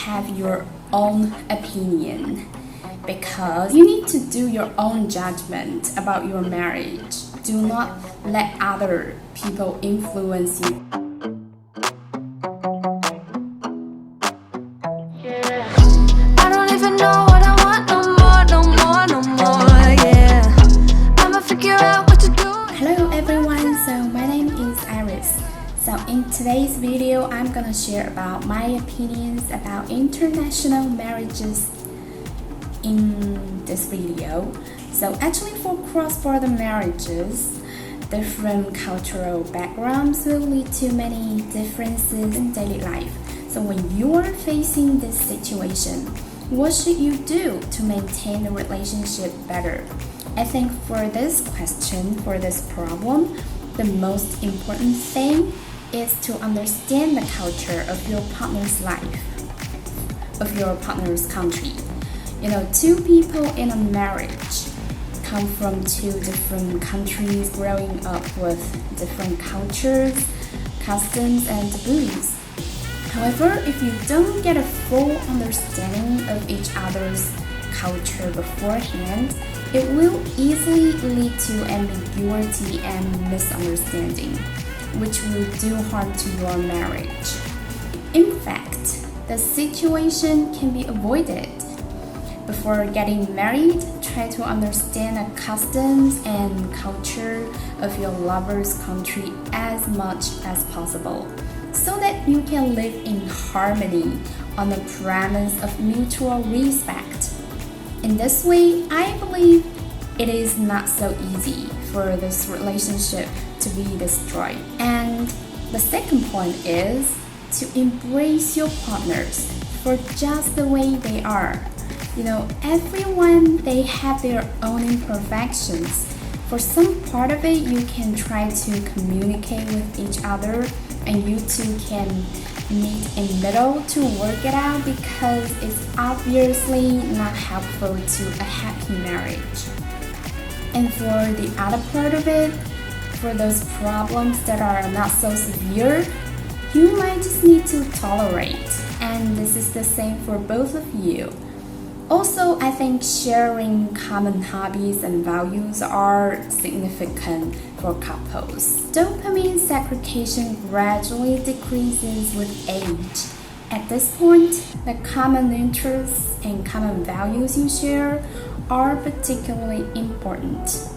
have your own opinion because you need to do your own judgment about your marriage. Do not let other people influence you. I don't even know what I want no more, yeah. I'ma figure out what to do. Hello everyone, so my name is Iris. So in today's video, I'm gonna share about my opinions about international marriages in this video. So actually for cross-border marriages, different cultural backgrounds will lead to many differences in daily life. So when you are facing this situation, what should you do to maintain the relationship better? I think for this question, for this problem, the most important thing is to understand the culture of your partner's life, of your partner's country. You know, two people in a marriage come from two different countries, growing up with different cultures, customs, and taboos. However, if you don't get a full understanding of each other's culture beforehand, it will easily lead to ambiguity and misunderstanding, which will do harm to your marriage. In fact, the situation can be avoided. Before getting married, try to understand the customs and culture of your lover's country as much as possible, so that you can live in harmony on the premise of mutual respect. In this way, I believe it is not so easy for this relationship to be destroyed. And the second point is to embrace your partners for just the way they are. You know, everyone, they have their own imperfections. For some part of it, you can try to communicate with each other, and you two can meet in middle to work it out, because it's obviously not helpful to a happy marriage. And for the other part of it, for those problems that are not so severe, you might just need to tolerate. And this is the same for both of you. Also, I think sharing common hobbies and values are significant for couples. Dopamine segregation gradually decreases with age. At this point, the common interests and common values you share are particularly important.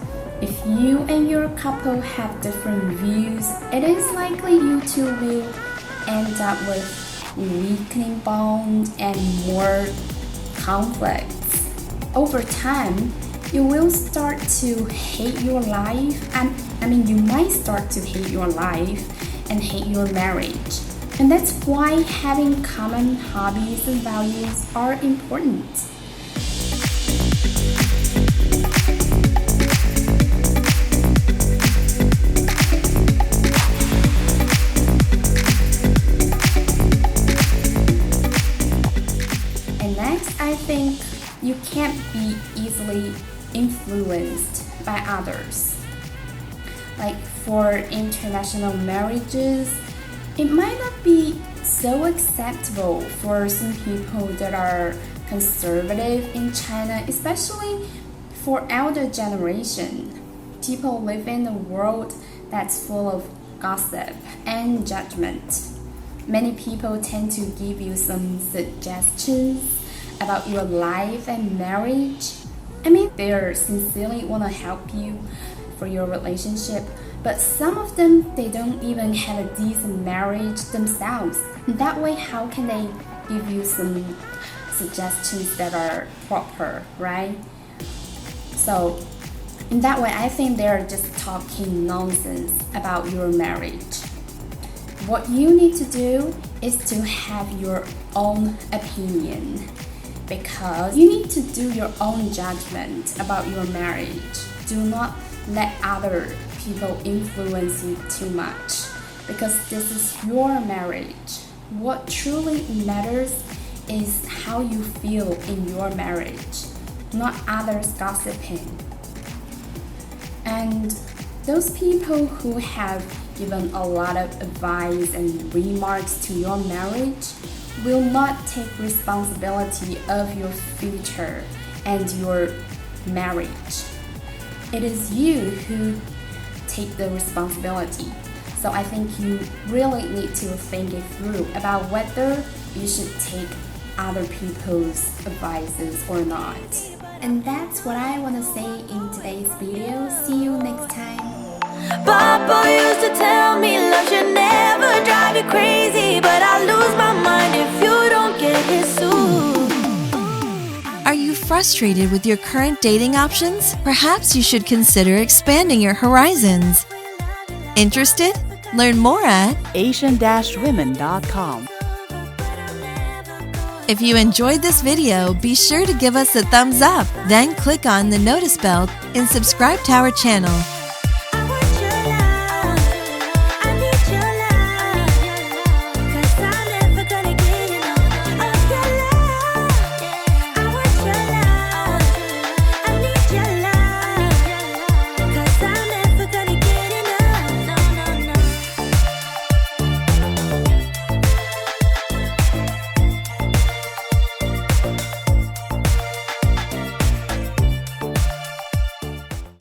If you and your couple have different views, it is likely you two will end up with weakening bonds and more conflicts. Over time, you will start to hate your life, and you might start to hate your life and hate your marriage. And that's why having common hobbies and values are important. I think you can't be easily influenced by others. Like for international marriages, it might not be so acceptable for some people that are conservative in China, especially for elder generation. People live in a world that's full of gossip and judgment. Many people tend to give you some suggestions about your life and marriage. They sincerely want to help you for your relationship, but some of them, they don't even have a decent marriage themselves. That way, how can they give you some suggestions that are proper, right? So in that way, I think they're just talking nonsense about your marriage. What you need to do is to have your own opinion, because you need to do your own judgment about your marriage. Do not let other people influence you too much, because this is your marriage. What truly matters is how you feel in your marriage, not others gossiping. And those people who have given a lot of advice and remarks to your marriage will not take responsibility of your future and your marriage. It is you who take the responsibility. So I think you really need to think it through about whether you should take other people's advices or not. And that's what I want to say in today's video. See you next time. Papa used to tell me love should never drive you crazy, but I lose my mind if you don't get his suit. Are you frustrated with your current dating options? Perhaps you should consider expanding your horizons. Interested? Learn more at Asian-women.com. If you enjoyed this video, be sure to give us a thumbs up, then click on the notice bell and subscribe to our channel.